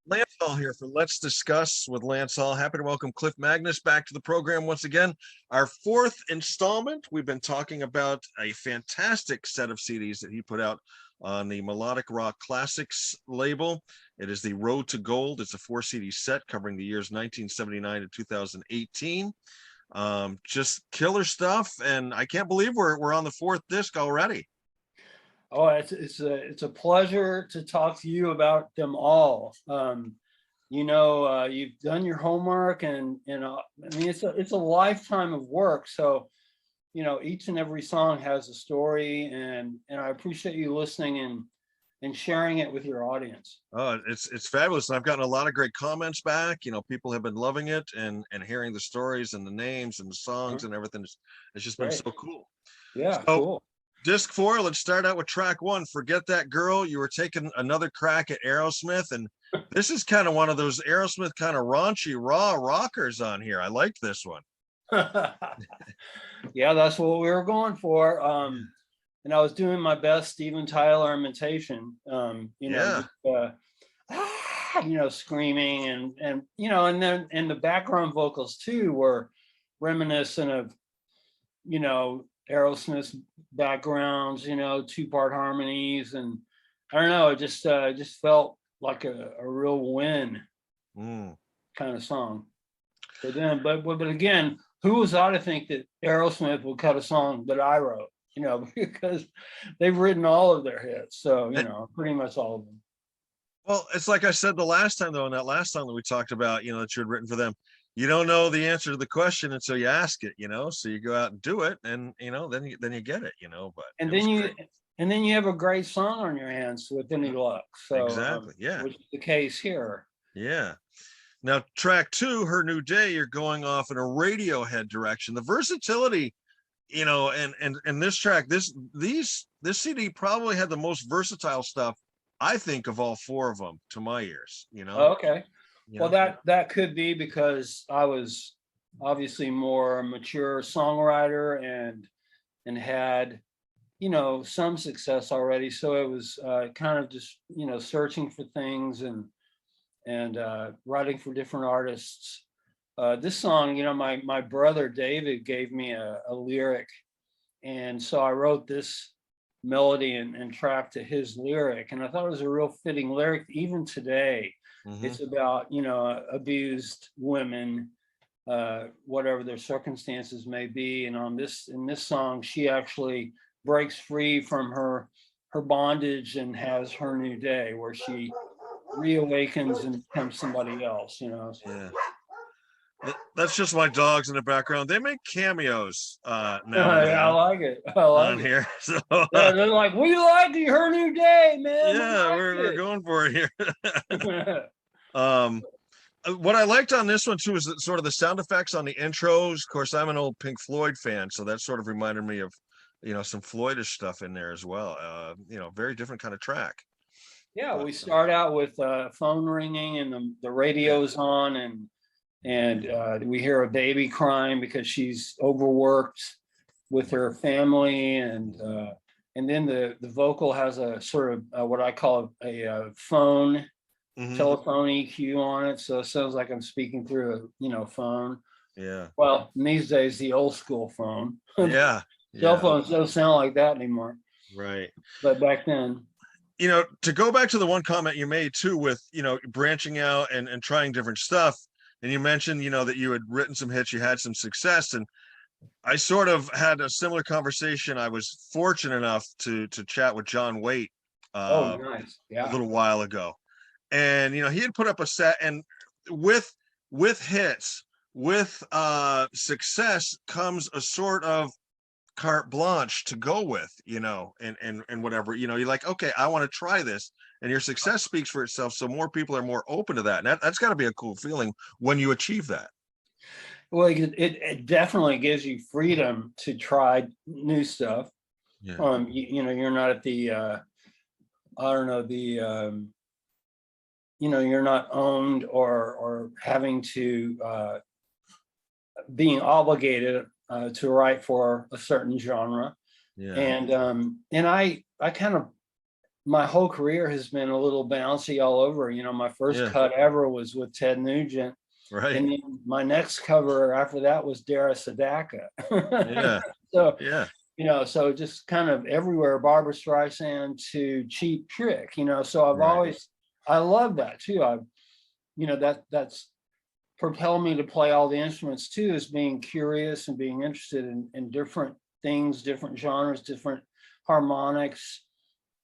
Lance Hall here for Let's Discuss with Lance Hall. Happy to welcome Clif Magness back to the program once again. Our fourth installment. We've been talking about a fantastic set of CDs that he put out on the Melodic Rock Classics label. It is the Road to Gold. It's a 4 CD set covering the years 1979 to 2018. Just killer stuff, and I can't believe we're on the fourth disc already. Oh, it's a pleasure to talk to you about them all. You've done your homework, and I mean it's a lifetime of work. So, each and every song has a story, and I appreciate you listening and sharing it with your audience. Oh, it's fabulous. And I've gotten a lot of great comments back. People have been loving it and hearing the stories and the names and the songs and everything. It's just been so cool. Yeah, cool. Disc 4, let's start out with track 1, Forget That Girl. You were taking another crack at Aerosmith, and this is kind of one of those Aerosmith kind of raunchy, raw rockers on here. I like this one. Yeah, that's what we were going for. And I was doing my best Steven Tyler imitation, screaming and then the background vocals too were reminiscent of, Aerosmith's backgrounds, 2-part harmonies, and I don't know, it just felt like a real win kind of song for them. But again, who was I to think that Aerosmith would cut a song that I wrote? Because they've written all of their hits, so pretty much all of them. Well, it's like I said the last time, though, in that last song that we talked about, that you had written for them. You don't know the answer to the question until you ask it, so you go out and do it, and then you get it, but then you have a great song on your hands with any luck. So exactly, yeah, which is the case here. Yeah. Now track 2, Her New Day, you're going off in a Radiohead direction. The versatility, and this track, this CD probably had the most versatile stuff, I think, of all 4 of them to my ears. Okay. Well, that could be because I was obviously more mature songwriter and had, some success already. So it was kind of just, searching for things and writing for different artists. This song, my brother David gave me a lyric, and so I wrote this melody and track to his lyric, and I thought it was a real fitting lyric even today. It's about, abused women, whatever their circumstances may be. And in this song, she actually breaks free from her bondage and has her new day where she reawakens and becomes somebody else, So. Yeah. That's just my dogs in the background. They make cameos now. I like it. On here. So they're like, we like her new day, man. Yeah, we're going for it here. What I liked on this one too is sort of the sound effects on the intros. Of course, I'm an old Pink Floyd fan, so that sort of reminded me of some Floydish stuff in there as well. Very different kind of track. Yeah, we start out with phone ringing and the radio's on, and we hear a baby crying because she's overworked with her family, and then the vocal has a sort of what I call a phone. Telephone EQ on it, so it sounds like I'm speaking through a phone. Yeah. Well, in these days, the old school phone. Yeah. Cell phones don't sound like that anymore. Right. But back then. To go back to the one comment you made too, with branching out and trying different stuff, and you mentioned that you had written some hits, you had some success, and I sort of had a similar conversation. I was fortunate enough to chat with John Waite nice. Yeah. a little while ago. And he had put up a set, and with hits, with success comes a sort of carte blanche to go with, and whatever, you're like, okay, I want to try this, and your success speaks for itself, so more people are more open to that, and that's got to be a cool feeling when you achieve that. Well, it definitely gives you freedom to try new stuff. Yeah. You're not at the you're not owned or having to being obligated to write for a certain genre. Yeah. And I kind of my whole career has been a little bouncy all over. You know, my first Yeah. cut ever was with Ted Nugent. Right. And then my next cover after that was Dara Sadaka. Yeah. So, Yeah. you know, so just kind of everywhere, Barbara Streisand to Cheap Trick, you know, so Right. I love that too. You know, that's propelled me to play all the instruments too, is being curious and being interested in different things, different genres, different harmonics,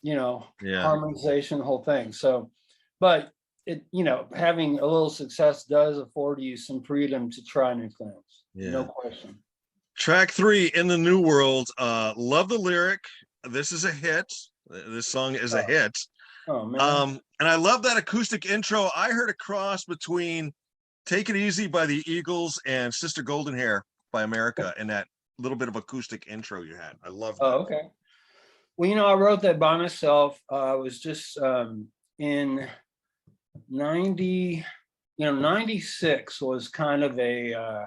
you know, Yeah. harmonization, the whole thing. So, but it, you know, having a little success does afford you some freedom to try new things. No Yeah. question. Track 3, In the New World. Love the lyric. This is a hit. This song is a hit. Oh man. And I love that acoustic intro. I heard a cross between Take It Easy by the Eagles and Sister Golden Hair by America in that little bit of acoustic intro you had. I love that. Oh, okay. Well, you know, I wrote that by myself. I was just in 90, 96 was kind of a,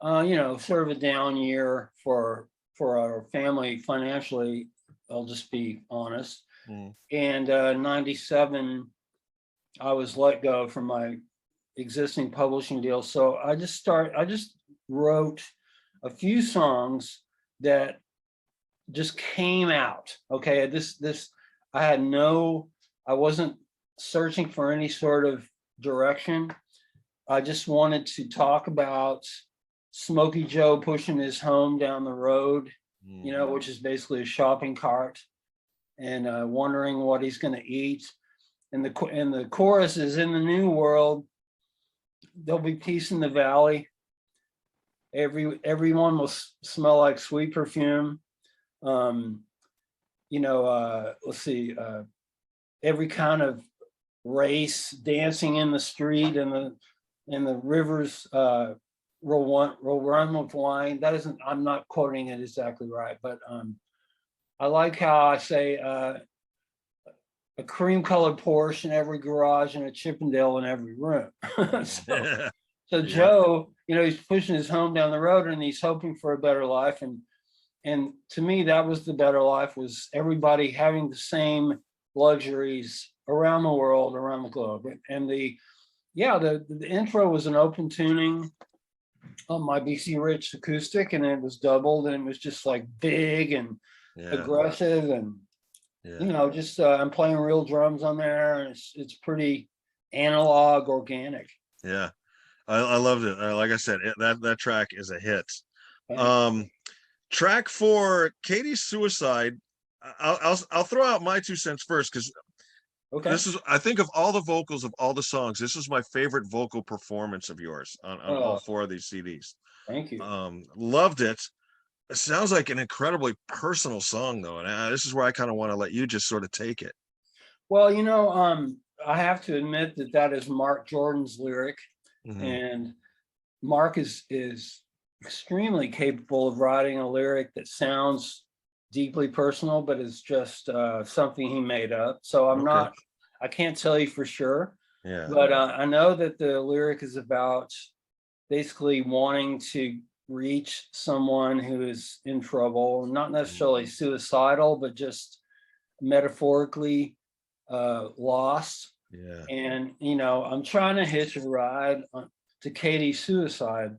you know, sort of a down year for our family financially. I'll just be honest. And 97, I was let go from my existing publishing deal. So I just wrote a few songs that just came out. Okay. I wasn't searching for any sort of direction. I just wanted to talk about Smokey Joe pushing his home down the road, you know, which is basically a shopping cart, and wondering what he's going to eat. And the chorus is, in the new world, there'll be peace in the valley. Everyone will smell like sweet perfume. You know, let's see, every kind of race dancing in the street, and the rivers will run with wine. That isn't, I'm not quoting it exactly right, but I like how I say a cream colored Porsche in every garage and a Chippendale in every room. So Joe, you know, he's pushing his home down the road and he's hoping for a better life. And to me, that was the better life, was everybody having the same luxuries around the world, around the globe. And the intro was an open tuning on my BC Rich acoustic, and it was doubled, and it was just like big and aggressive, and you know, just I'm playing real drums on there, and it's pretty analog, organic. Yeah, I loved it. Like I said, that track is a hit. Track 4, Katie's Suicide. I'll throw out my 2 cents first, because this is, I think, of all the vocals of all the songs, this is my favorite vocal performance of yours on all 4 of these CDs. Thank you. Loved it. It sounds like an incredibly personal song, though, and this is where I kind of want to let you just sort of take it. Well, you know, I have to admit that is Mark Jordan's lyric, and Mark is extremely capable of writing a lyric that sounds deeply personal, but is just something he made up. So I can't tell you for sure, but I know that the lyric is about basically wanting to reach someone who is in trouble, not necessarily suicidal, but just metaphorically lost. And, you know, I'm trying to hitch a ride to Katie's suicide.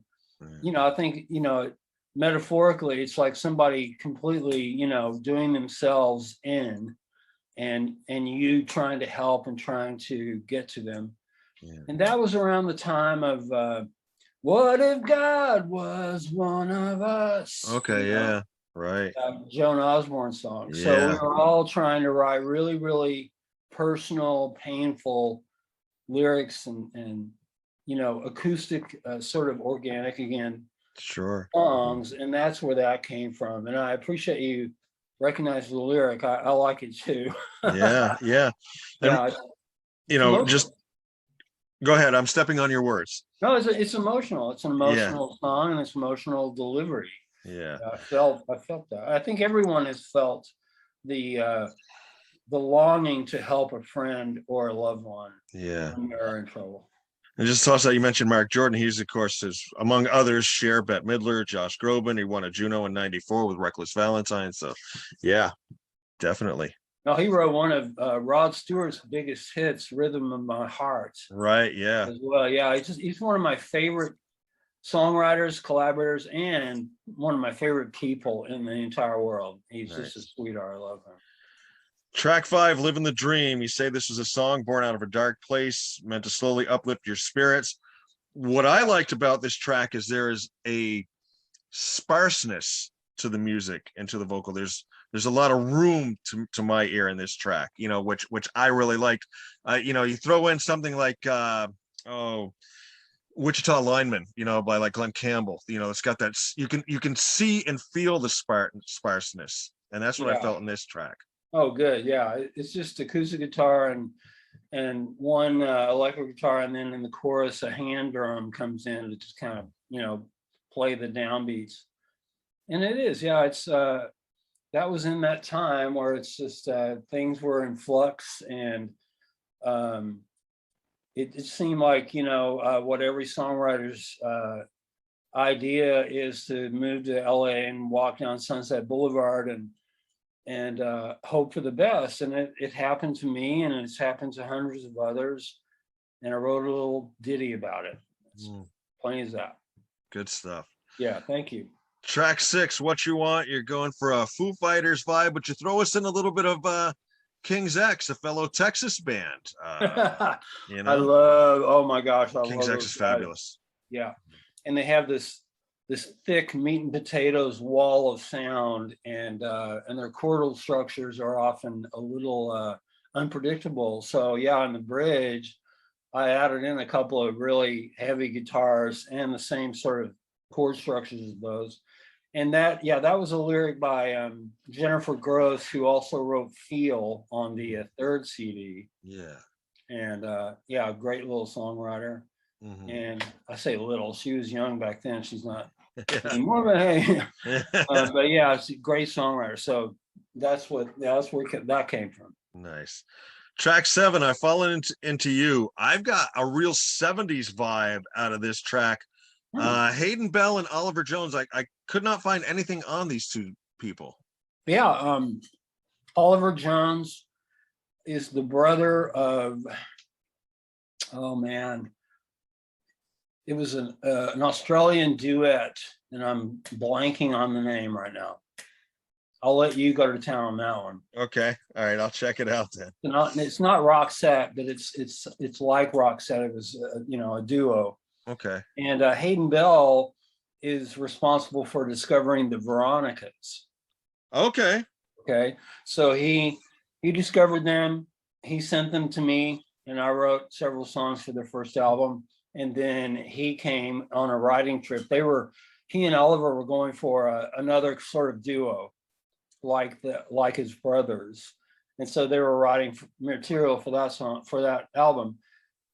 You know, I think, you know, metaphorically, it's like somebody completely, you know, doing themselves in, and you trying to help and trying to get to them. And that was around the time of What If God Was One of Us? Okay, right. Joan Osborne song. So we were all trying to write really, really personal, painful lyrics and you know, acoustic, sort of organic, again, songs, and that's where that came from. And I appreciate you recognizing the lyric. I like it too. And, you know, just go ahead. I'm stepping on your words. No, it's emotional. It's an emotional song, and it's emotional delivery. I felt that. I think everyone has felt the longing to help a friend or a loved one when they're in trouble. And just toss out, you mentioned Mark Jordan. He's, of course, among others, Cher, Bette Midler, Josh Groban. He won a Juno in '94 with Reckless Valentine. So, yeah, definitely. No, he wrote one of Rod Stewart's biggest hits, "Rhythm of My Heart." Right. Yeah. As well, yeah, he's one of my favorite songwriters, collaborators, and one of my favorite people in the entire world. He's just a Nice. sweetheart. I love him. Track 5, "Living the Dream." You say this was a song born out of a dark place, meant to slowly uplift your spirits. What I liked about this track is there is a sparseness to the music and to the vocal. There's a lot of room to my ear in this track, which I really liked. You throw in something like Wichita Lineman, by like Glenn Campbell. It's got that you can see and feel the sparseness, and that's what I felt in this track. Oh, good. Yeah, it's just acoustic guitar and one electric guitar, and then in the chorus a hand drum comes in to just kind of play the downbeats. And it is, yeah, it's that was in that time where it's just things were in flux, and it seemed like what every songwriter's idea is to move to LA and walk down Sunset Boulevard and hope for the best. And it happened to me, and it's happened to hundreds of others. And I wrote a little ditty about it. It's plain as that. Good stuff. Yeah, thank you. Track 6, "What You Want." You're going for a Foo Fighters vibe, but you throw us in a little bit of King's X, a fellow Texas band. I love, oh my gosh, I King's love X is fabulous. Yeah, and they have this thick meat and potatoes wall of sound, and their chordal structures are often a little unpredictable. So yeah, on the bridge, I added in a couple of really heavy guitars and the same sort of chord structures as those. And that was a lyric by Jennifer Gross, who also wrote "Feel" on the third CD. Yeah. And great little songwriter. Mm-hmm. And I say little, she was young back then. She's not anymore, but hey, but yeah, it's a great songwriter. So that's where that came from. Nice. Track 7, "I've Fallen Into You." I've got a real 70s vibe out of this track. Hayden Bell and Oliver Jones. I could not find anything on these two people. Yeah, Oliver Jones is the brother of, oh man, it was an Australian duet, and I'm blanking on the name right now. I'll let you go to town on that one. Okay, all right, I'll check it out then. It's not Roxette, but it's like Roxette. It was a duo. Okay. And Hayden Bell is responsible for discovering the Veronicas. Okay. So he discovered them. He sent them to me, and I wrote several songs for their first album. And then he came on a writing trip. He and Oliver were going for another sort of duo, like his brothers. And so they were writing material for that album.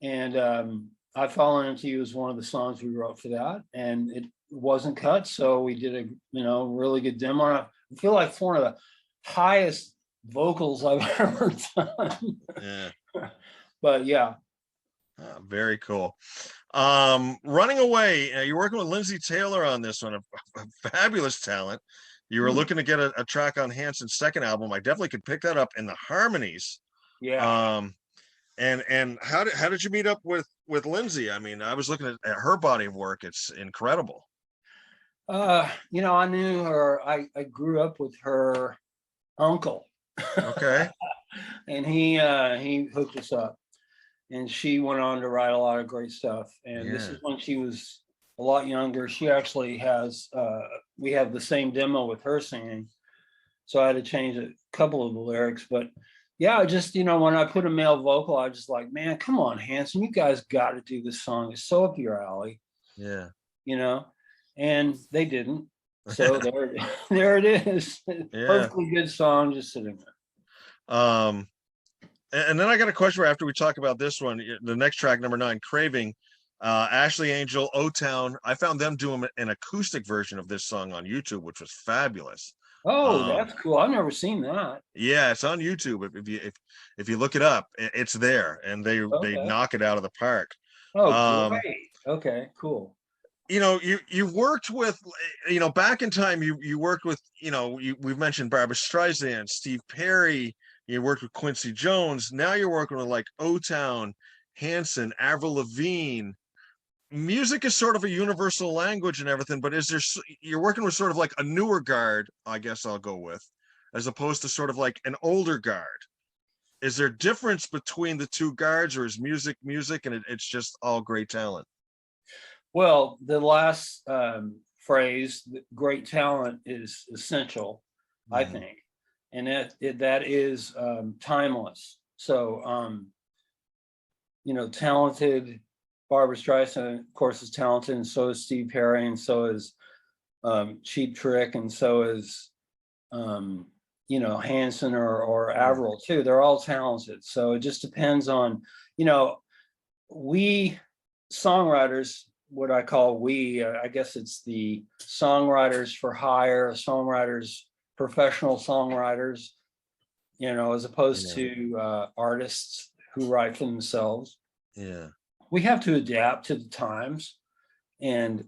And "I've Fallen Into You" is one of the songs we wrote for that, and it wasn't cut, so we did a really good demo. I feel like it's one of the highest vocals I've ever done. Yeah. But yeah. Very cool. "Running Away." You're working with Lindsay Taylor on this one, a fabulous talent. You were looking to get a track on Hanson's second album. I definitely could pick that up in the harmonies. Yeah. And how did you meet up with Lindsay? I mean, I was looking at her body of work. It's incredible. I knew her. I grew up with her uncle. Okay. And he hooked us up, and she went on to write a lot of great stuff. And this is when she was a lot younger. She actually has we have the same demo with her singing, so I had to change a couple of the lyrics. But yeah, just when I put a male vocal, I was just like, man, come on, Hanson, you guys got to do this song. It's so up your alley. Yeah. And they didn't. So there it is. Yeah. Perfectly good song, just sitting there. And then I got a question after we talk about this one. The next track, number 9, "Craving." Ashley Angel, O-Town. I found them doing an acoustic version of this song on YouTube, which was fabulous. Oh, that's cool. I've never seen that. Yeah, it's on YouTube. If you look it up, it's there, and they knock it out of the park. Oh, great. Okay, cool. You worked with, back in time, you worked with, we've mentioned Barbra Streisand, Steve Perry, You worked with Quincy Jones. Now you're working with like O-Town, Hanson, Avril Lavigne. Music is sort of a universal language and everything, but you're working with sort of like a newer guard, I guess I'll go with, as opposed to sort of like an older guard. Is there difference between the two guards, or is music and it's just all great talent? Well, the last phrase, great talent, is essential, I think, and that is timeless. So, talented Barbra Streisand, of course, is talented, and so is Steve Perry, and so is Cheap Trick, and so is Hanson or Avril too. They're all talented. So it just depends on, we songwriters, what I call I guess it's the songwriters for hire, professional songwriters, as opposed to artists who write for themselves. Yeah. We have to adapt to the times, and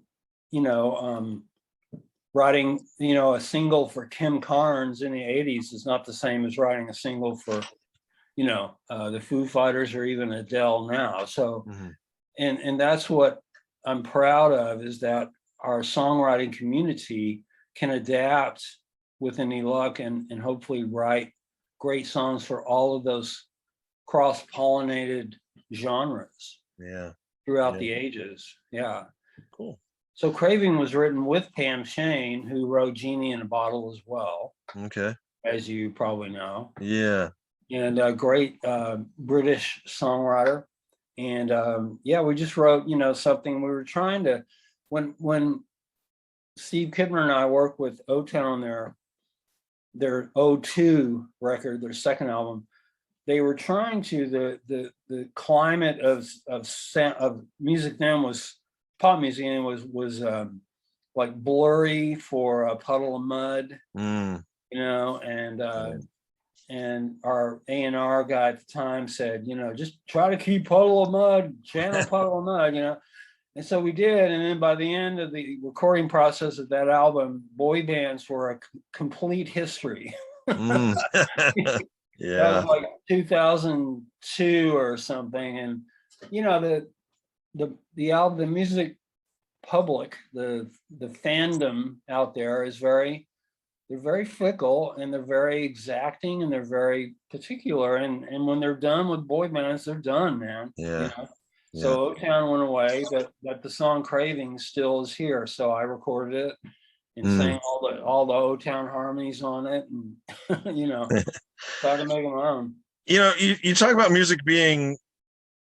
writing a single for Kim Carnes in the 80s is not the same as writing a single for the Foo Fighters or even Adele now. So and that's what I'm proud of, is that our songwriting community can adapt with any luck and hopefully write great songs for all of those cross-pollinated genres throughout the ages. Yeah. Cool. So Craving was written with Pam Shane, who wrote Genie in a Bottle as well. Okay. As you probably know. Yeah. And a great British songwriter. And we just wrote, something we were trying to, when Steve Kidner and I worked with O-Town on their O2 record, their second album, they were trying to, the climate of music then was, pop music and was like blurry for A Puddle of Mud, and our A&R guy at the time said, just try to keep Puddle of Mud, channel Puddle of Mud, and so we did. And then by the end of the recording process of that album, boy bands were a complete history. That was like 2002 or something, and the album, the music public, the fandom out there is they're very fickle, and they're very exacting, and they're very particular, and when they're done with boy bands, they're done, man. So O-Town went away, but the song Craving still is here, so I recorded it and sang all the O-Town harmonies on it, and tried to make them my own. You talk about music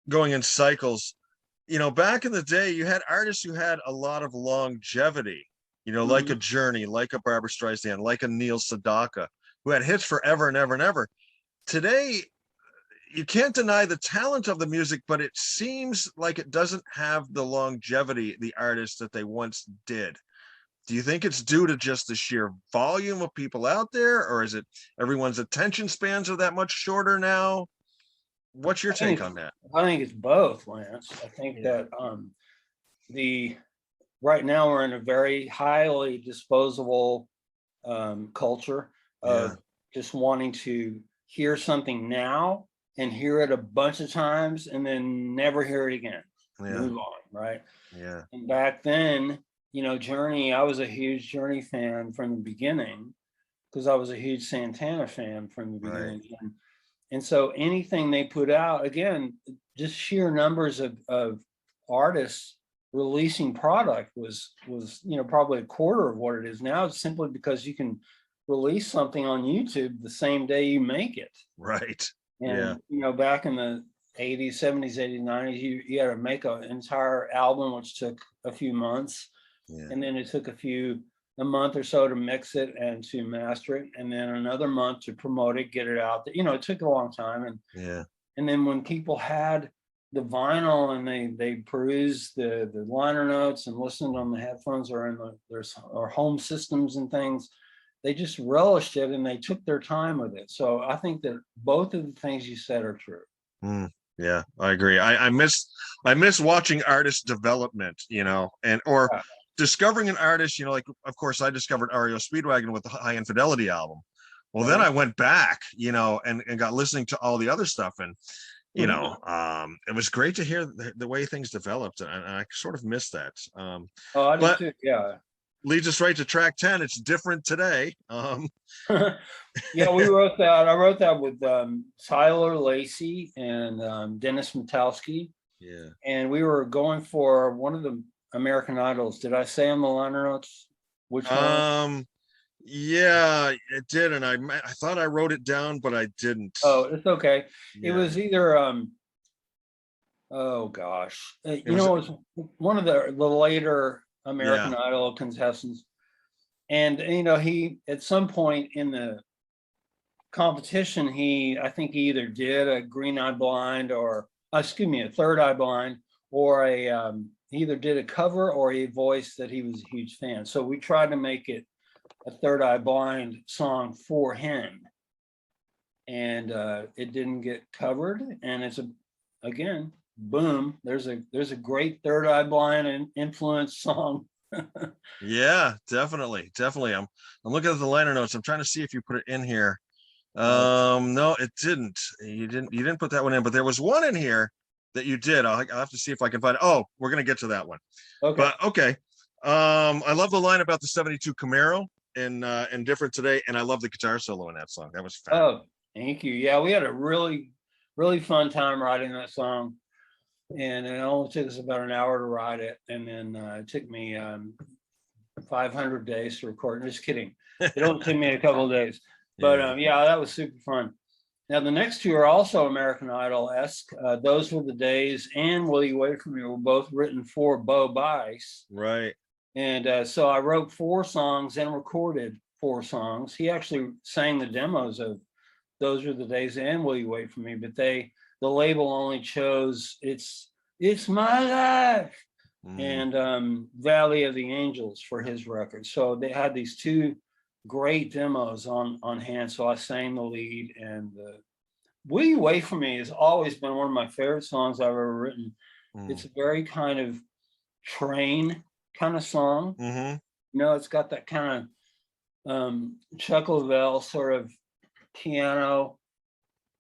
going in cycles. Back in the day, you had artists who had a lot of longevity, like a Journey, like a Barbra Streisand, like a Neil Sedaka, who had hits forever and ever and ever. Today, you can't deny the talent of the music, but it seems like it doesn't have the longevity, the artists that they once did. Do you think it's due to just the sheer volume of people out there, or is it everyone's attention spans are that much shorter now? What's your take on that? I think it's both, Lance. I think that right now we're in a very highly disposable culture of just wanting to hear something now and hear it a bunch of times and then never hear it again. Move on, right? Yeah. And back then, Journey, I was a huge Journey fan from the beginning, because I was a huge Santana fan from the beginning. Right. And so anything they put out, again, just sheer numbers of artists releasing product was probably a quarter of what it is now, simply because you can release something on YouTube the same day you make it. Right. And back in the 80s, 70s, 80s, 90s, you had to make an entire album, which took a few months. And then it took a month or so to mix it and to master it, and then another month to promote it, get it out. It took a long time. And then when people had the vinyl and they perused the liner notes and listened on the headphones or in their home systems and things, they just relished it and they took their time with it. So I think that both of the things you said are true. Yeah, I agree. I miss watching artist development, or discovering an artist, like, of course, I discovered REO Speedwagon with the High Infidelity album. Well, then I went back, and got listening to all the other stuff, and it was great to hear the way things developed, and I sort of missed that. Oh, I did But too. Yeah. leads us right to track 10. It's different today. Yeah, we wrote that. I wrote that with Tyler Lacey and Dennis Matowski. Yeah. And we were going for one of the American Idols. Did I say on the liner notes which one? Yeah, it did, and I thought I wrote it down, but I didn't. Oh, it's okay. Yeah. It was either oh gosh, it was one of the later American Idol contestants, and he at some point in the competition, I think he either did a Green Eye Blind or a Third Eye Blind, or he either did a cover or a voice that he was a huge fan. So we tried to make it a Third Eye Blind song for him, and it didn't get covered. And it's again, boom. There's a great Third Eye Blind and influence song. Yeah, definitely. I'm looking at the liner notes. I'm trying to see if you put it in here. No, it didn't. You didn't put that one in, but there was one in here that you did. I'll have to see if I can find it. Oh, we're gonna get to that one. Okay. But okay. I love the line about the 72 Camaro and different today, and I love the guitar solo in that song. That was fun. Oh, thank you. Yeah, we had a really, really fun time writing that song, and it only took us about an hour to write it, and then it took me 500 days to record. Just kidding. It only took me a couple of days. But yeah, that was super fun. Now, the next two are also American Idol-esque. Those Were the Days and Will You Wait For Me were both written for Bo Bice. Right. And so I wrote 4 songs and recorded 4 songs. He actually sang the demos of Those Were the Days and Will You Wait For Me, but the label only chose It's My Life and Valley of the Angels for his record. So they had these 2 great demos on hand. So I sang the lead, and Will You Wait For Me has always been one of my favorite songs I've ever written. It's a very kind of train kind of song. It's got that kind of Chuck Leavell sort of piano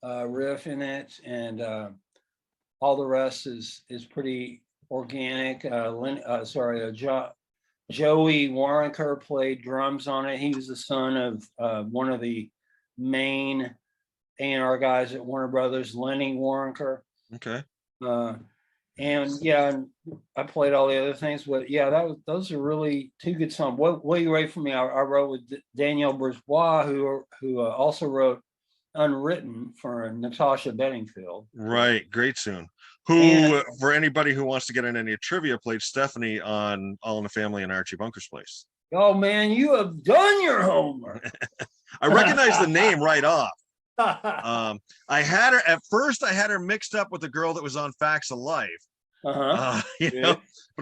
riff in it, and all the rest is pretty organic. Joey Waronker played drums on it. He was the son of one of the main A&R guys at Warner Brothers, Lenny Waronker. Okay. And yeah, I played all the other things, but yeah, those are really 2 good songs. Will You Wait For Me? I wrote with Danielle Bourgeois, who also wrote Unwritten for Natasha Bedingfield. Right, great tune. Who, for anybody who wants to get in any trivia, played Stephanie on All in the Family and Archie Bunker's Place. Oh man, you have done your homework. I recognize the name right off. I had her at first. I had her mixed up with the girl that was on Facts of Life. But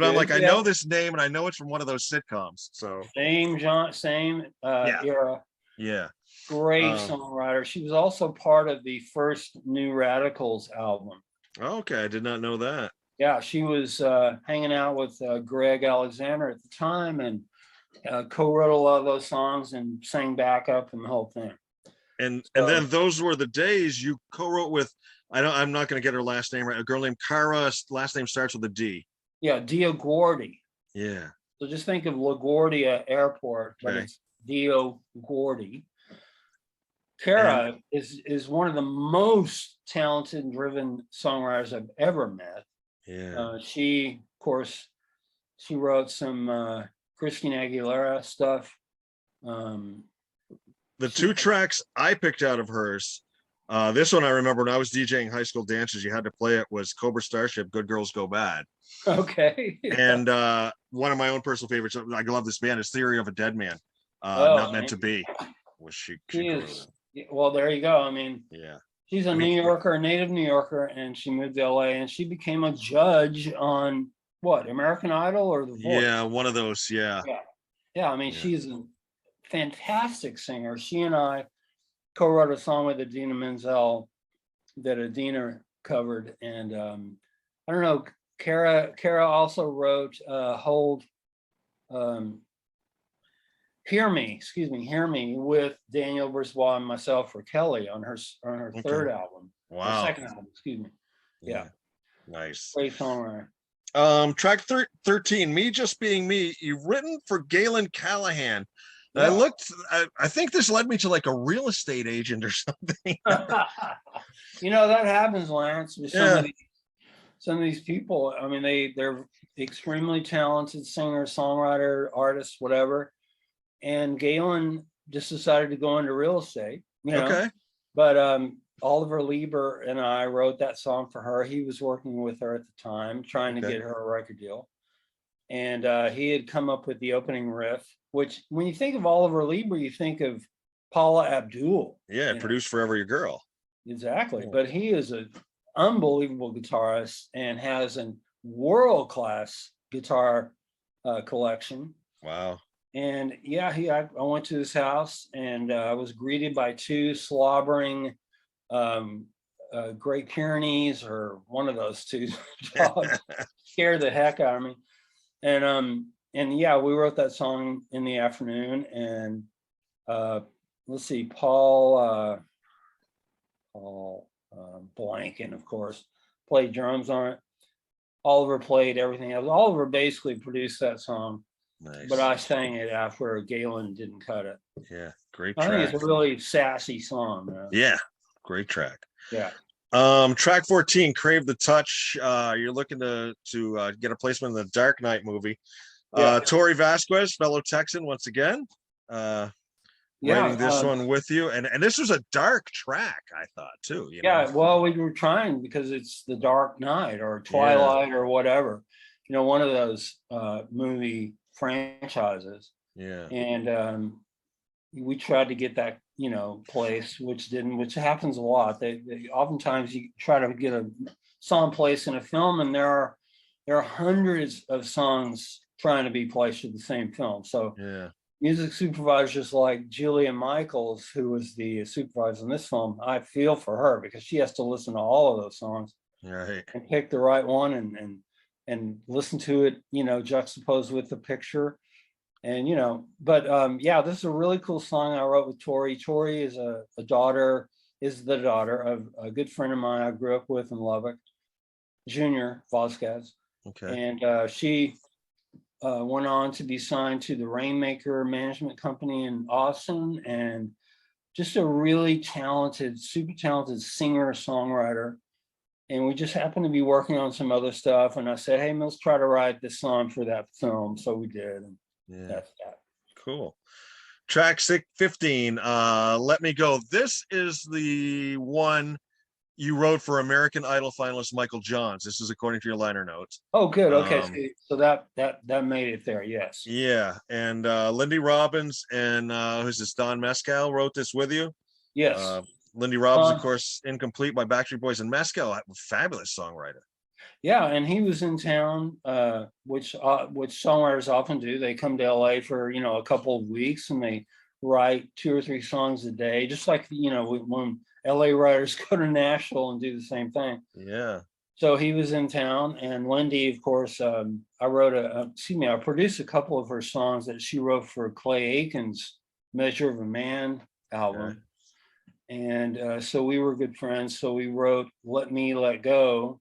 I'm like, I know this name, and I know it's from one of those sitcoms. So same era. Yeah. Great songwriter. She was also part of the first New Radicals album. Okay, I did not know that. Yeah, she was hanging out with Greg Alexander at the time, and co-wrote a lot of those songs and sang backup and the whole thing. And then Those Were the Days you co-wrote with, I'm not going to get her last name right, a girl named Cara. Last name starts with a D. Yeah, Dio Gordy. Yeah. So just think of LaGuardia Airport, but it's Dio Gordy. Cara is one of the most talented and driven songwriters I've ever met. Yeah. She wrote some Christina Aguilera stuff. The 2 tracks I picked out of hers, this one I remember when I was DJing high school dances, you had to play it, was Cobra Starship, Good Girls Go Bad. Okay. And one of my own personal favorites, I love this band, is Theory of a Dead Man, Not Meant to Be. Was she is. Well, there you go. I mean, yeah, she's a native New Yorker, and she moved to LA, and she became a judge on what, American Idol or The Voice? Yeah, one of those. Yeah. I mean, she's a fantastic singer. She and I co-wrote a song with Adina Menzel that Adina covered, and I don't know. Cara also wrote Hold Hear Me, with Daniel Brisbois and myself for Kelly on her third album. Wow. Or second album, excuse me. Yeah. Nice. Great songwriter. Track 13, Me Just Being Me, you've written for Galen Callahan. Yeah. I think this led me to like a real estate agent or something. That happens, Lance, with some of these people. I mean, they're extremely talented singer, songwriter, artist, whatever. And Galen just decided to go into real estate, Okay. But Oliver Lieber and I wrote that song for her. He was working with her at the time, trying to get her a record deal. And he had come up with the opening riff, which when you think of Oliver Lieber, you think of Paula Abdul. Yeah, produced Forever Your Girl. Exactly. But he is an unbelievable guitarist and has a world-class guitar collection. Wow. And I went to his house and I was greeted by two slobbering Great Pyrenees, or one of those two dogs. Scared the heck out of me. And we wrote that song in the afternoon. And let's see, Paul Blanken, of course, played drums on it. Oliver played everything else. Oliver basically produced that song. Nice. But I sang it after Galen didn't cut it. Yeah, great track. I think it's a really sassy song, man. Yeah, great track. Yeah. Track 14, Crave the Touch. You're looking to get a placement in the Dark Knight movie. Tori Vasquez, fellow Texan, once again. Writing this one with you. And this was a dark track, I thought, too. Well, we were trying because it's the Dark Knight or Twilight or whatever. One of those movie franchises. Yeah. And we tried to get that place, which happens a lot. They oftentimes you try to get a song placed in a film, and there are hundreds of songs trying to be placed in the same film. So music supervisors like Julia Michaels, who was the supervisor in this film, I feel for her because she has to listen to all of those songs and pick the right one and listen to it, juxtaposed with the picture. And, this is a really cool song I wrote with Tori. Tori is the daughter of a good friend of mine I grew up with in Lubbock, Junior Vasquez. Okay. And she went on to be signed to the Rainmaker Management Company in Austin, and just a really talented, super talented singer, songwriter. And we just happened to be working on some other stuff. And I said, hey, let's try to write this song for that film. So we did. And that's that. Cool. Track 15, Let Me Go. This is the one you wrote for American Idol finalist Michael Johns. This is according to your liner notes. Oh, good. Okay. So that made it there. Yes. Yeah. And Lindy Robbins and who's this? Don Mescal wrote this with you. Yes. Lindy Robbins, of course, Incomplete by Backstreet Boys, and Mescal, fabulous songwriter. Yeah, and he was in town, which songwriters often do. They come to LA for a couple of weeks, and they write 2 or 3 songs a day, just like when LA writers go to Nashville and do the same thing. Yeah. So he was in town, and Lindy, of course, I produced a couple of her songs that she wrote for Clay Aiken's Measure of a Man album. Okay. And so we were good friends. So we wrote Let Me Let Go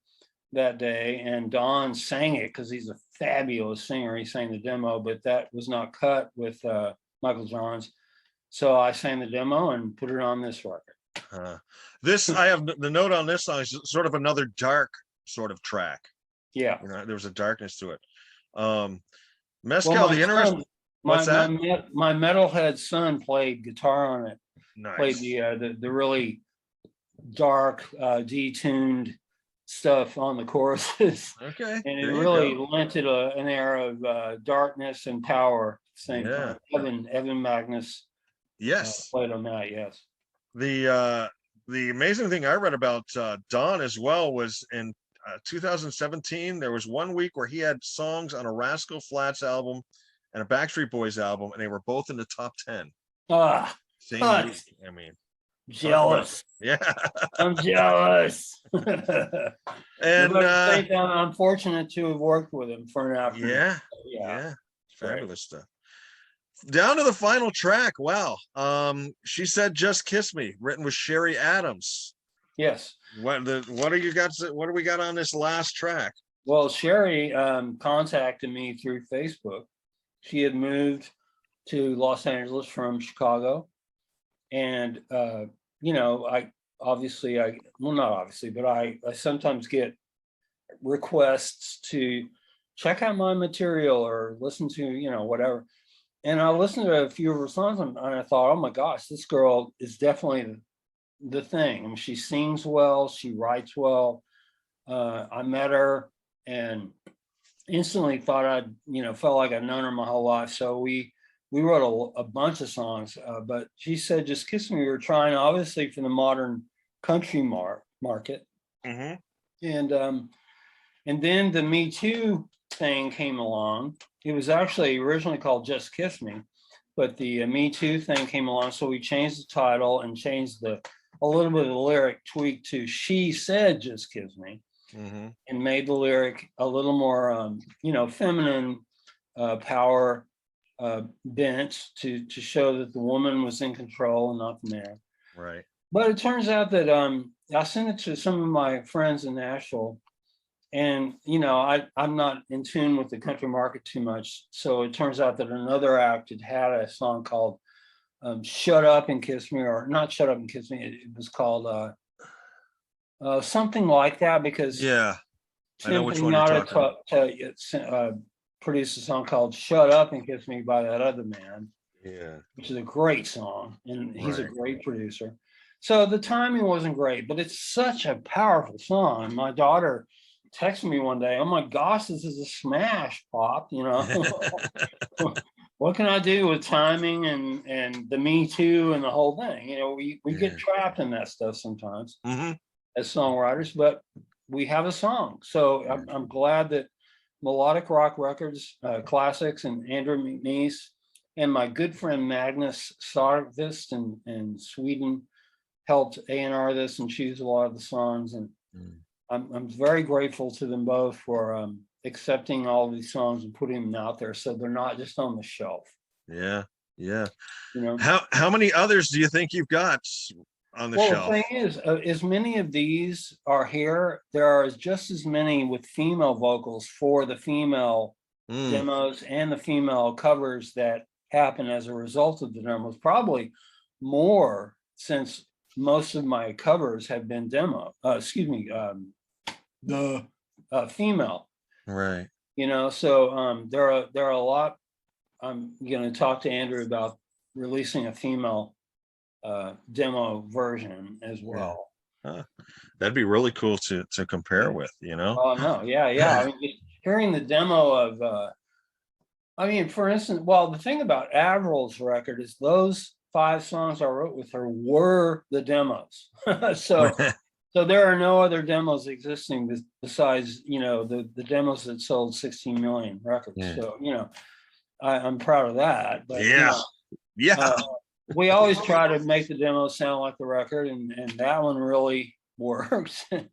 that day, and Don sang it because he's a fabulous singer. He sang the demo, but that was not cut with Michael Johns. So I sang the demo and put it on this record. This, I have the note on this song is sort of another dark sort of track. Yeah. There was a darkness to it. Mescal, the interesting. My metalhead son played guitar on it. Nice. Played the really dark, detuned stuff on the choruses. Okay. And it really lent it an air of darkness and power. Same time. Ive Magness. Yes. Played on that. Yes. The amazing thing I read about Don as well was in 2017, there was 1 week where he had songs on a Rascal Flatts album and a Backstreet Boys album, and they were both in the top 10. Same week. I mean, jealous. Yeah. I'm jealous. And I'm fortunate to have worked with him for an afternoon. Yeah. Fabulous stuff. down to the final track. Wow. She Said Just Kiss Me, written with Sherry Adams. Yes. What do we got on this last track? Well, Sherry contacted me through Facebook. She had moved to Los Angeles from Chicago. And, I obviously, not obviously, but I sometimes get requests to check out my material or listen to, whatever. And I listened to a few of her songs and I thought, oh my gosh, this girl is definitely the thing. I mean, she sings well, she writes well. I met her and instantly thought felt like I'd known her my whole life. So we wrote a bunch of songs, but She Said Just Kiss Me, we were trying obviously for the modern country market. Mm-hmm. And then the Me Too thing came along. It was actually originally called Just Kiss Me, but the Me Too thing came along. So we changed the title and changed a little bit of the lyric tweak to She Said Just Kiss Me. Mm-hmm. And made the lyric a little more, feminine power bent to show that the woman was in control and not the man. Right. But it turns out that I sent it to some of my friends in Nashville, and I'm not in tune with the country market too much. So it turns out that another act had a song called "Shut Up and Kiss Me," or not "Shut Up and Kiss Me." It was called something like that, because I know which one you're talking about. Produced a song called "Shut Up and Kiss Me" by that other man. Yeah, which is a great song, and he's a great producer. So the timing wasn't great, but it's such a powerful song. My daughter texted me one day, "Oh my gosh, this is a smash, Pop!" What can I do with timing and the Me Too and the whole thing? We get trapped in that stuff sometimes as songwriters, but we have a song. So I'm glad that Melodic Rock Records, Classics, and Andrew McNeese, and my good friend Magness Sarvist in Sweden helped A&R this and choose a lot of the songs. And I'm very grateful to them both for accepting all of these songs and putting them out there so they're not just on the shelf. Yeah. How many others do you think you've got on the shelf? The thing is, as many of these are here, there are just as many with female vocals for the female demos and the female covers that happen as a result of the demos. Probably more, since most of my covers have been the female. Right. So there are a lot. I'm going to talk to Andrew about releasing a female demo version as well. That'd be really cool to compare with, Oh no, yeah. I mean, just hearing the demo of for instance, the thing about Avril's record is those 5 songs I wrote with her were the demos. So there are no other demos existing besides the demos that sold 16 million records. So I'm proud of that. But we always try to make the demo sound like the record, and that one really works. But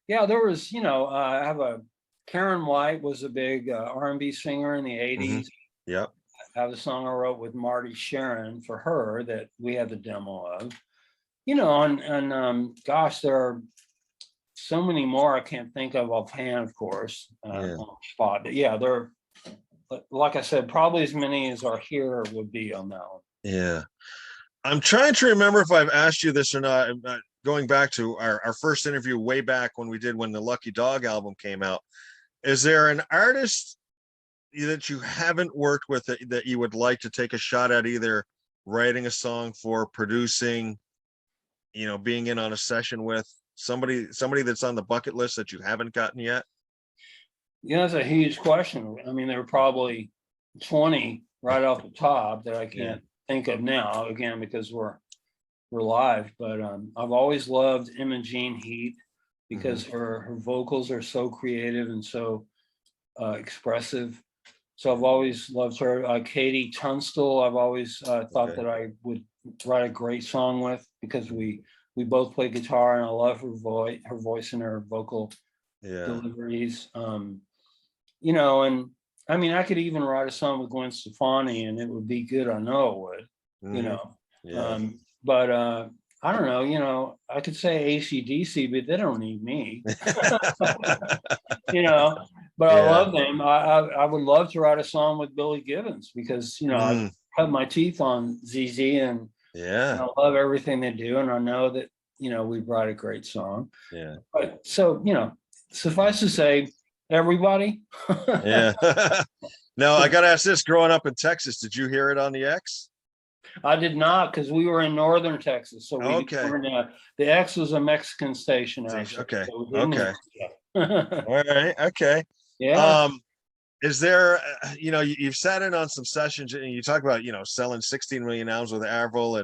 there was I have Karen White was a big R&B singer in the 80s. Yep. I have a song I wrote with Marty Sharon for her that we have the demo of. Gosh, there are so many more I can't think of offhand, of course, on the spot. But there are, like I said, probably as many as are here would be on that one. Yeah. I'm trying to remember if I've asked you this or not. Going back to our first interview way back when the Lucky Dog album came out, is there an artist that you haven't worked with that you would like to take a shot at, either writing a song for, producing, being in on a session with, somebody that's on the bucket list that you haven't gotten yet? That's a huge question. I mean, there are probably 20 right off the top that I can't think of now, again, because we're live. But I've always loved Imogene Heat because her vocals are so creative and so expressive. So I've always loved her. Katie Tunstall, I've always thought that I would write a great song with, because we both play guitar and I love her voice and her vocal deliveries. And I mean, I could even write a song with Gwen Stefani and it would be good. I know it would, you know. Yeah. But I don't know, you know, I could say AC/DC, but they don't need me. You know, but I Yeah. love them. I would love to write a song with Billy Gibbons because, you know, I've cut my teeth on ZZ and Yeah. I love everything they do. And I know that, you know, we write a great song. Yeah. But so, you know, suffice to say, everybody. Yeah. Now I gotta ask this, growing up in Texas, did you hear it on the X? I did not, because we were in northern Texas, so we Okay. were in the X was a Mexican station actually. Okay. So we didn't Okay. hear- All right. Okay. Yeah. Is there, you know, you've sat in on some sessions and you talk about, you know, selling 16 million albums with Avril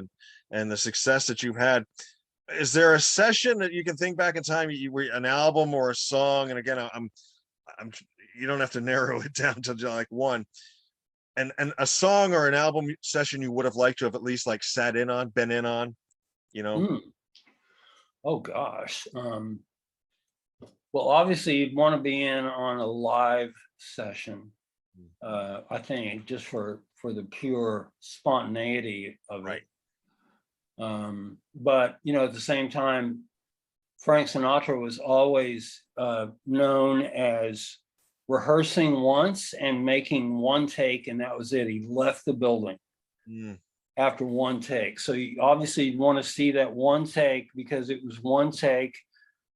and the success that you've had. Is there a session that you can think back in time, you were an album or a song? And again, I'm you don't have to narrow it down to like one. And a song or an album session you would have liked to have at least like sat in on, been in on, you know? Oh gosh. Well, obviously you'd want to be in on a live session. I think just for the pure spontaneity of it. But you know, at the same time, Frank Sinatra was always known as rehearsing once and making one take, and that was it. He left the building after one take. So you obviously want to see that one take because it was one take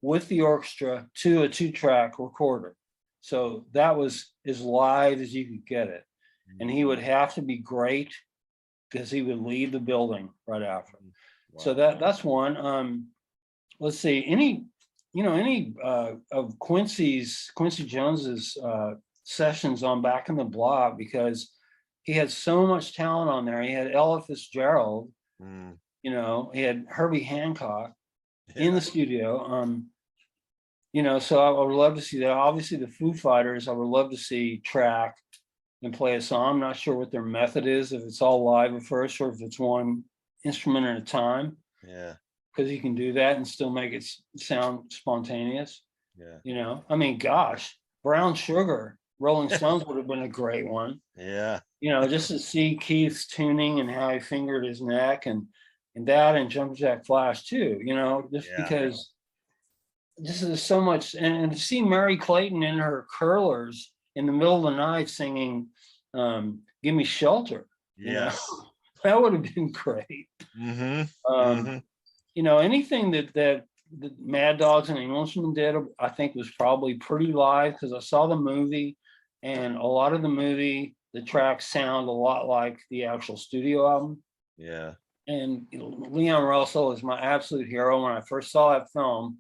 with the orchestra to a 2-track recorder. So that was as live as you could get it. And he would have to be great because he would leave the building right after. Wow. So that's one. Let's see, any of Quincy Jones's sessions on Back in the Block, because he had so much talent on there. He had Ella Fitzgerald, you know, he had Herbie Hancock in the studio. You know, so I would love to see that. Obviously, the Foo Fighters, I would love to see track and play a song. I'm not sure what their method is, if it's all live at first or if it's one instrument at a time. Yeah. Because you can do that and still make it sound spontaneous. Yeah. You know, I mean, gosh, Brown Sugar, Rolling Stones would have been a great one. Yeah. You know, just to see Keith's tuning and how he fingered his neck and that and Jump Jack Flash too, you know, just because this is so much. And to see Mary Clayton in her curlers in the middle of the night singing Give Me Shelter. Yes. You know? That would have been great. You know, anything that the Mad Dogs and Englishmen did, I think was probably pretty live because I saw the movie, and a lot of the movie, the tracks sound a lot like the actual studio album. Yeah. And Leon Russell is my absolute hero. When I first saw that film,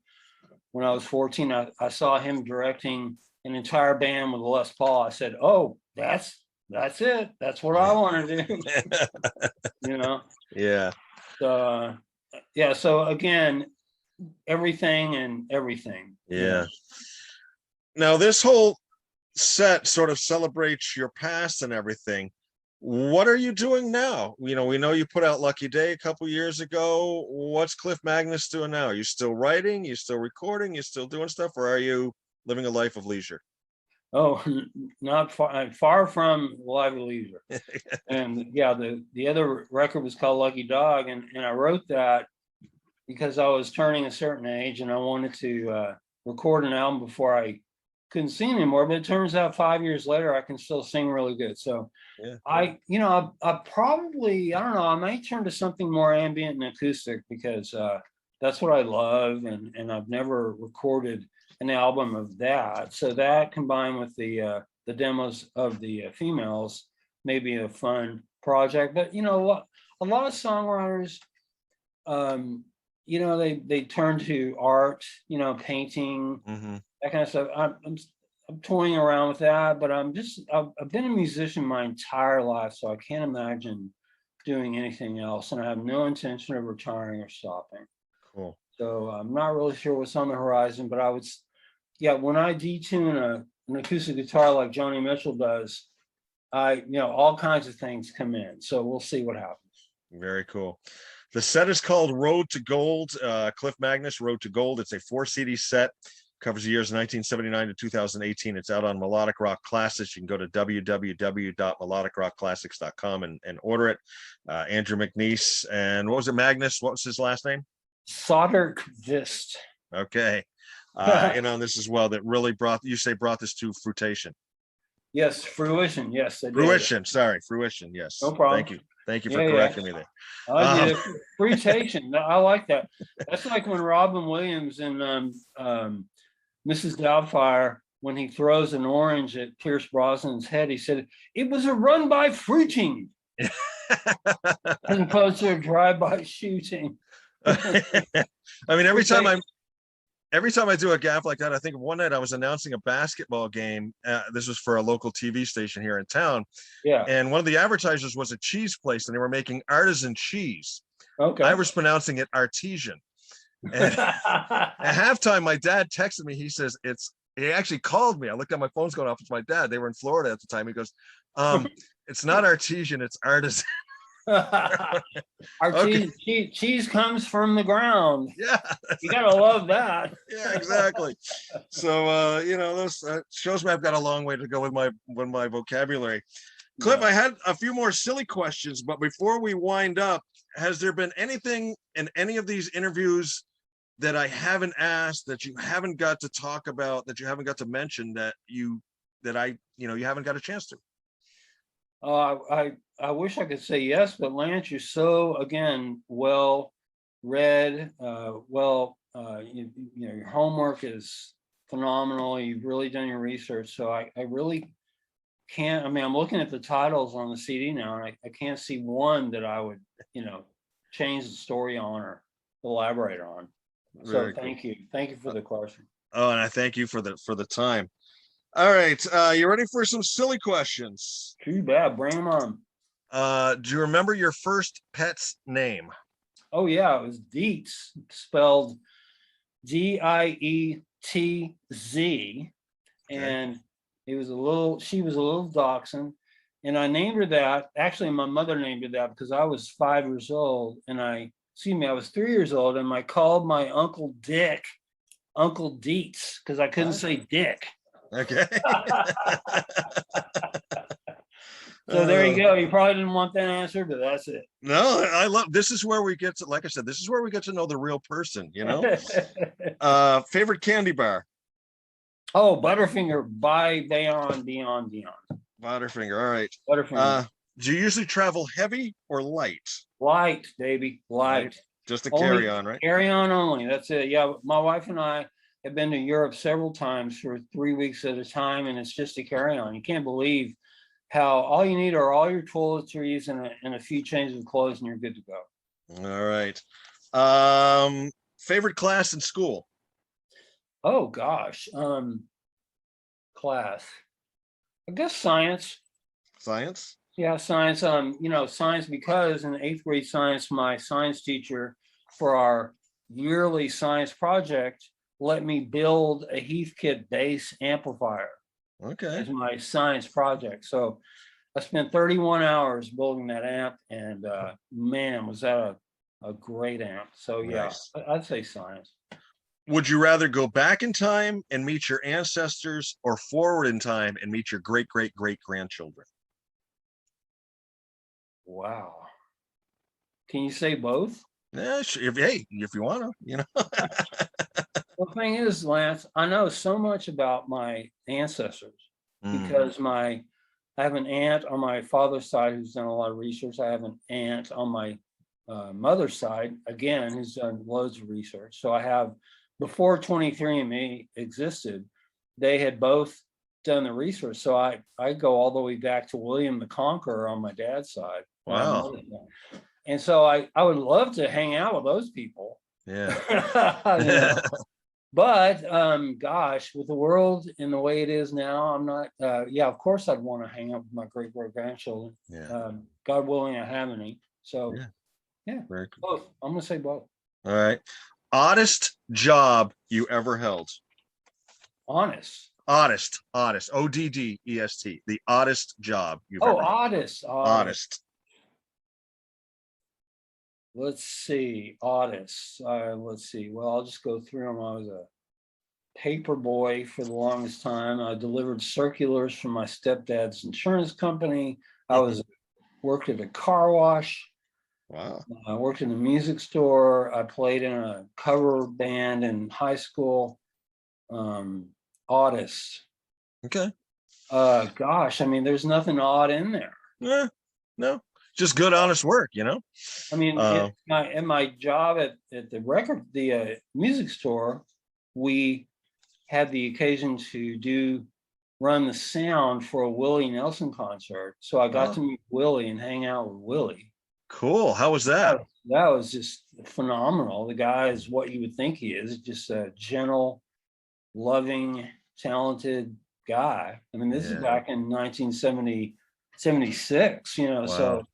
when I was 14, I saw him directing an entire band with a Les Paul. I said, "Oh, that's it. That's what I want to do." You know? Yeah. So yeah. So again, everything and everything. Yeah. You know? Now this whole set sort of celebrates your past and everything. What are you doing now? You know, we know you put out Lucky Day a couple years ago. What's Clif Magness doing now? Are you still writing? You still recording? You still doing stuff, or are you living a life of leisure? Oh, not far from live of leisure. And yeah, the other record was called Lucky Dog, and I wrote that because I was turning a certain age and I wanted to record an album before I couldn't sing anymore. But it turns out 5 years later I can still sing really good. So I probably, I don't know, I might turn to something more ambient and acoustic because that's what I love, and I've never recorded an album of that. So that combined with the demos of the females may be a fun project. But you know what, a lot of songwriters, you know, they turn to art, you know, painting, that kind of stuff. I'm toying around with that, but I've been a musician my entire life, so I can't imagine doing anything else, and I have no intention of retiring or stopping. Cool. So I'm not really sure what's on the horizon, but I would, when I detune an acoustic guitar like Joni Mitchell does, all kinds of things come in. So we'll see what happens. Very cool. The set is called Road to Gold. Clif Magness, Road to Gold. It's a 4 CD set. Covers the years 1979 to 2018. It's out on Melodic Rock Classics. You can go to www.melodicrockclassics.com and order it. Andrew McNeese, and what was it, Magness? What was his last name? Soderquist. Okay. In on this as well, that really brought this to fruition. Yes, fruition. Yes, fruition. Sorry, fruition. Yes. No problem. Thank you for correcting me there. I did. Fruitation. I like that. That's like when Robin Williams in Mrs. Doubtfire, when he throws an orange at Pierce Brosnan's head, he said it was a run by fruiting, as opposed to a drive-by shooting. I mean, every time I do a gaff like that, I think of one night I was announcing a basketball game. This was for a local TV station here in town. Yeah. And one of the advertisers was a cheese place, and they were making artisan cheese. Okay. I was pronouncing it artesian. And at halftime, my dad texted me. He says, he actually called me. I looked at my phone's going off. It's my dad. They were in Florida at the time. He goes, it's not artesian, it's artisan. Artesian cheese comes from the ground. Yeah. You gotta love that. Yeah, exactly. So those shows me I've got a long way to go with my vocabulary. Clif, I had a few more silly questions, but before we wind up, has there been anything in any of these interviews that I haven't asked, that you haven't got to talk about, that you haven't got to mention, that you haven't got a chance to? I wish I could say yes, but Lance, you're so, again, well read, your homework is phenomenal. You've really done your research. So I really can't, I'm looking at the titles on the CD now, and I can't see one that I would, change the story on or elaborate on. So thank you for the question. Oh, and I thank you for the time. All right, you ready for some silly questions? Too bad, bring them on. Do you remember your first pet's name? Oh yeah, it was Dietz, spelled Dietz, and she was a little dachshund, and I named her that. Actually, my mother named her that because I was 5 years old, and I was 3 years old, and I called my Uncle Dick Uncle Dietz because I couldn't say Dick. Okay. So there you go. You probably didn't want that answer, but that's it. No, I love, this is where we get to, like I said, this is where we get to know the real person, Favorite candy bar? Oh, Butterfinger by Beyond. Butterfinger, all right. Butterfinger. Do you usually travel heavy or light? Light, baby, light. Just a carry on, right? Carry on only, that's it. Yeah, my wife and I have been to Europe several times for 3 weeks at a time, and it's just a carry on. You can't believe how all you need are all your toiletries and a few changes of clothes, and you're good to go. All right. Favorite class in school? Oh gosh, class. I guess science. Science? Yeah, science. Science, because in 8th grade science, my science teacher for our yearly science project let me build a Heathkit bass amplifier. Okay. As my science project. So I spent 31 hours building that amp, and man, was that a great amp. So yeah, nice. I'd say science. Would you rather go back in time and meet your ancestors, or forward in time and meet your great grandchildren? Wow. Can you say both? Yeah, sure. If you want to, Well, the thing is, Lance, I know so much about my ancestors because I have an aunt on my father's side who's done a lot of research. I have an aunt on my mother's side, again, who's done loads of research. So I have, before 23andMe existed, they had both done the research. So I go all the way back to William the Conqueror on my dad's side. Wow. And so I would love to hang out with those people. Yeah. But gosh, with the world in the way it is now, I'm not. Of course, I'd want to hang out with my great grandchildren. Yeah. God willing, I have any. So yeah. Very cool. Both. I'm gonna say both. All right. Oddest job you ever held? Oddest. ODDEST. The oddest job you've ever held. Oddest. Let's see, oddest. Let's see. Well, I'll just go through them. paper boy for the longest time. I delivered circulars from my stepdad's insurance company. I worked at a car wash. Wow. I worked in a music store. I played in a cover band in high school. Oddest. Okay. Gosh, I mean, there's nothing odd in there. Yeah, no, just good, honest work, you know? I mean, in my job at the music store, we had the occasion to run the sound for a Willie Nelson concert. So I got to meet Willie and hang out with Willie. Cool. How was that? That was just phenomenal. The guy is what you would think he is, just a gentle, loving, talented guy. I mean, this is back in 1976, you know, wow. So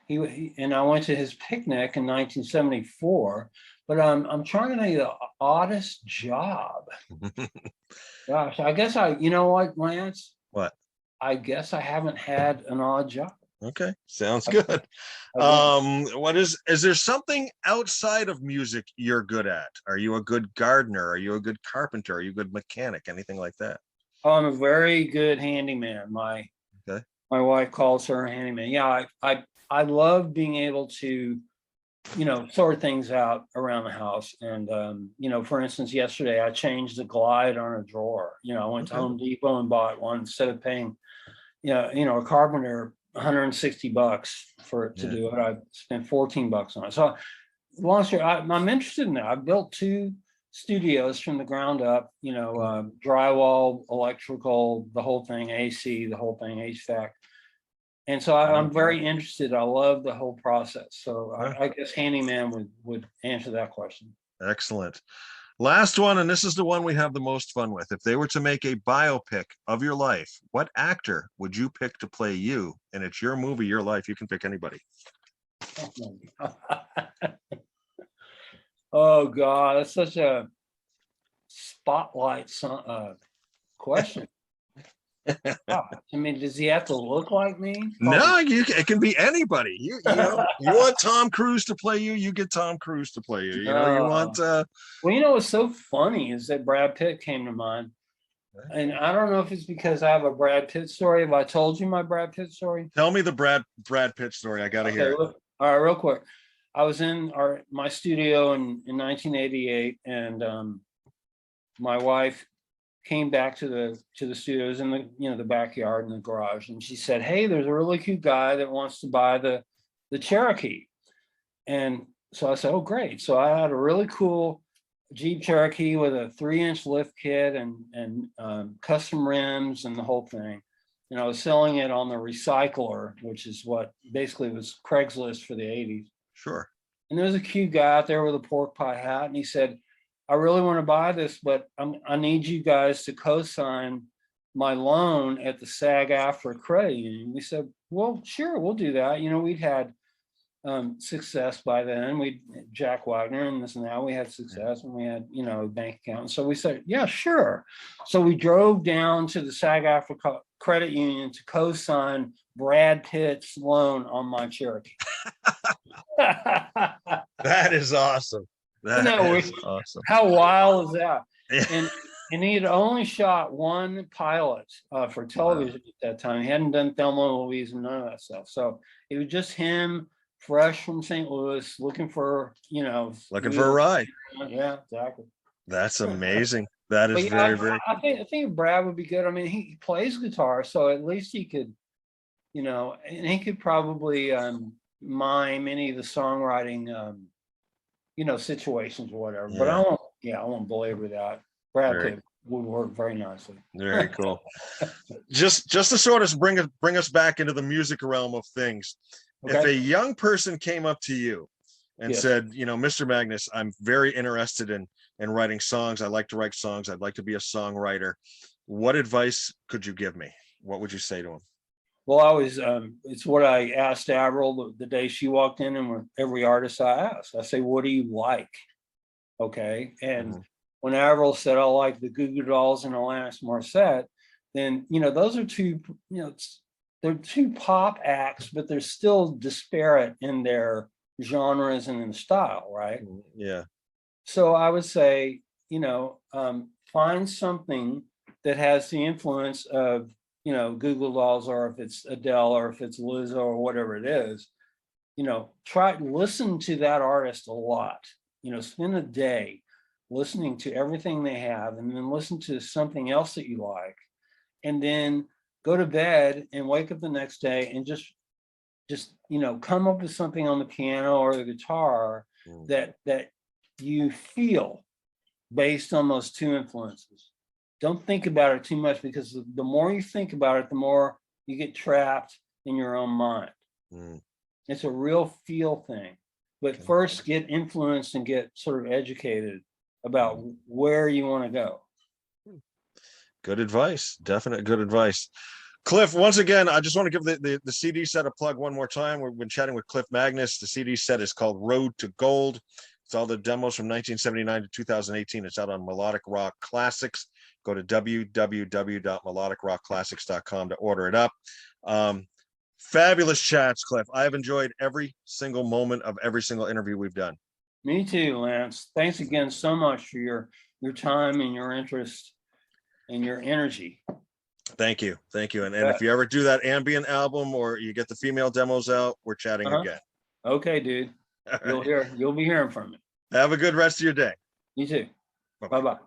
he and I went to his picnic in 1974, but I'm trying to think of the oddest job. Gosh, I guess you know what, Lance? What? I guess I haven't had an odd job. Okay, sounds good. Is there something outside of music you're good at? Are you a good gardener? Are you a good carpenter? Are you a good mechanic? Anything like that? Oh, I'm a very good handyman. My wife calls her a handyman. Yeah, I love being able to, you know, sort things out around the house. And you know, for instance, yesterday I changed the glide on a drawer. You know, I went to Home Depot and bought one instead of paying, you know, a carpenter $160 for it to do it. I spent $14 on it. So long story, I'm interested in that. I built 2 studios from the ground up, you know, drywall, electrical, the whole thing, AC, the whole thing, HVAC. And so I'm very interested. I love the whole process. So I guess handyman would answer that question. Excellent. Last one, and this is the one we have the most fun with. If they were to make a biopic of your life, what actor would you pick to play you? And it's your movie, your life. You can pick anybody. Oh God, that's such a spotlight question. I mean, does he have to look like me? No, it can be anybody. You know, you want Tom Cruise to play you, you get Tom Cruise to play you. You know, you want well, you know what's so funny is that Brad Pitt came to mind. And I don't know if it's because I have a Brad Pitt story. Have I told you my Brad Pitt story? Tell me the Brad Pitt story. I gotta hear it. All right, real quick. I was in my studio in 1988, and my wife came back to the studios in the backyard in the garage, and she said, "Hey, there's a really cute guy that wants to buy the Cherokee." And so I said, "Oh, great!" So I had a really cool Jeep Cherokee with a 3-inch lift kit and custom rims and the whole thing. And I was selling it on the Recycler, which is what basically was Craigslist for the 80s. Sure. And there was a cute guy out there with a pork pie hat, and he said, "I really want to buy this, but I need you guys to co-sign my loan at the SAG-AFTRA credit union." We said, "Well, sure, we'll do that." You know, we'd had success by then. Jack Wagner and this and that. We had success, and we had, you know, a bank account. And so we said, "Yeah, sure." So we drove down to the SAG-AFTRA credit union to co-sign Brad Pitt's loan on my Cherokee. That is awesome. That is awesome. How wild is that? And he had only shot one pilot for television at that time. He hadn't done Thelma and Louise and none of that stuff. So it was just him, fresh from St. Louis, looking for a ride. Yeah, exactly. That's amazing. That is very I think Brad would be good. I mean, he plays guitar, so at least he could, you know, and he could probably mime any of the songwriting you know, situations or whatever. But I won't belabor that. Brad Pitt would work very nicely. Very cool. Just to sort of bring us back into the music realm of things. Okay. If a young person came up to you and said, you know, "Mr. Magness, I'm very interested in writing songs. I like to write songs. I'd like to be a songwriter." What advice could you give me? What would you say to him? Well, it's what I asked Avril the day she walked in, and with every artist I asked, I say, "What do you like?" Okay. And when Avril said, "I like the Goo Goo Dolls and Alanis Morissette," then, you know, those are two, you know, they're 2 pop acts, but they're still disparate in their genres and in style, right? Yeah. So I would say, you know, find something that has the influence of, you know, Google Dolls, or if it's Adele, or if it's Lizzo, or whatever it is, you know, try to listen to that artist a lot, you know, spend a day listening to everything they have, and then listen to something else that you like, and then go to bed and wake up the next day and just you know, come up with something on the piano or the guitar that you feel based on those two influences. Don't think about it too much, because the more you think about it, the more you get trapped in your own mind. It's a real feel thing. But first, get influenced and get sort of educated about where you want to go. Good advice. Definite good advice. Clif, once again, I just want to give the CD set a plug one more time. We've been chatting with Clif Magness. The CD set is called Road to Gold. It's all the demos from 1979 to 2018. It's out on Melodic Rock Classics. Go to www.melodicrockclassics.com to order it up. Fabulous chats, Clif. I have enjoyed every single moment of every single interview we've done. Me too, Lance. Thanks again so much for your time and your interest and your energy. Thank you. Thank you. And if you ever do that ambient album, or you get the female demos out, we're chatting again. Okay, dude. You'll be hearing from me. Have a good rest of your day. You too. Bye-bye.